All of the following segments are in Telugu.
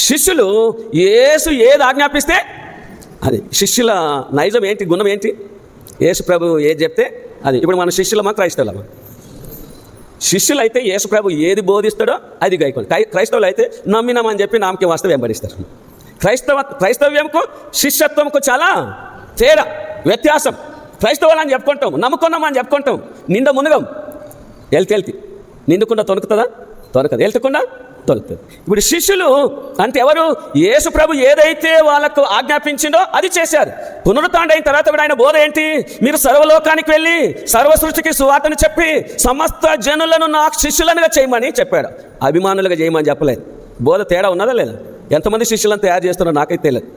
శిష్యులు యేసు ఏది ఆజ్ఞాపిస్తే అది. శిష్యుల నైజం ఏంటి, గుణం ఏంటి? యేసు ప్రభు ఏది చెప్తే అది. ఇప్పుడు మన శిష్యులమా క్రైస్తవులమా? శిష్యులు అయితే యేసు ప్రభు ఏది బోధిస్తాడో అది గైకోండి. క్రైస్తవులు అయితే నమ్మినామని చెప్పి నామకి వాస్తవం వెంబడిస్తారు. క్రైస్తవ్యంకు శిష్యత్వంకు చాలా తేడా, వ్యత్యాసం. క్రైస్తవులని చెప్పుకుంటాం, నమ్ముకున్నామని చెప్పుకుంటాం, నిండా మునగం. వెళ్తే నిండుకుండా తొలుకుతుందా? తొలకదు. వెళ్తకుండా తొలుకుతుంది. ఇప్పుడు శిష్యులు అంటే ఎవరు? యేసు ప్రభు ఏదైతే వాళ్ళకు ఆజ్ఞాపించిందో అది చేశారు. పునరుత్థానం అయిన తర్వాత కూడా ఆయన బోధ ఏంటి? మీరు సర్వలోకానికి వెళ్ళి సర్వ సృష్టికి సువార్తను చెప్పి సమస్త జనులను నాకు శిష్యులనుగా చేయమని చెప్పాడు. అభిమానులుగా చేయమని చెప్పలేదు. బోధ తేడా ఉన్నదా లేదా? ఎంతమంది శిష్యులను తయారు చేస్తున్నారో నాకైతే తెలియదు.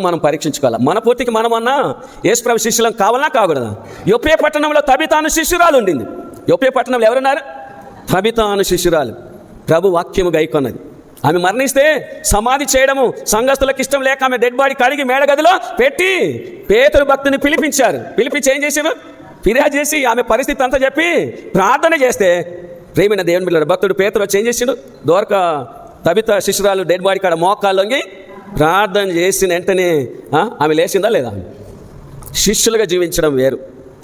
మనం పరీక్షించుకోవాలి. మన పూర్తికి మనమన్నా యేసు ప్రభు శిష్యులను కావాలన్నా కాకూడదా? యొప్పే పట్టణంలో తబితాను శిష్యురాలు ఉండింది. యొప్పే పట్టణంలో ఎవరున్నారు? తబితాను శిష్యురాలు. ప్రభు వాక్యము గైకొన్నది. ఆమె మరణిస్తే సమాధి చేయడము సంఘస్థులకు ఇష్టం లేక ఆమె డెడ్ బాడీ కడిగి మేడగదిలో పెట్టి పేతురు భక్తుని పిలిపించి ఏం చేశారు? ఫిర్యాదు చేసి ఆమె పరిస్థితి అంతా చెప్పి ప్రార్థన చేస్తే ప్రేమైన దేవుని బిడ్డలారా, భక్తుడు పేతురు వచ్చి ఏం చేసిండు? దోరక తబిత శిష్యురాలు డెడ్ బాడీ కాడ మోకాళ్ళొంగి ప్రార్థన చేసిన వెంటనే ఆమె లేచిందా లేదా? శిష్యులుగా జీవించడం వేరు,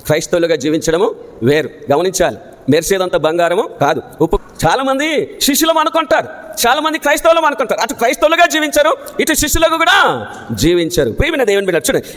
క్రైస్తవులుగా జీవించడము వేరు. గమనించాలి. మెరిసేదంతా బంగారము కాదు, ఉప్పు. చాలామంది శిష్యులం అనుకుంటారు, చాలామంది క్రైస్తవులం అనుకుంటారు. అటు క్రైస్తవులుగా జీవించరు, ఇటు శిష్యులకు కూడా జీవించరు. ప్రియమైన దేవుని బిడ్డ చూడండి.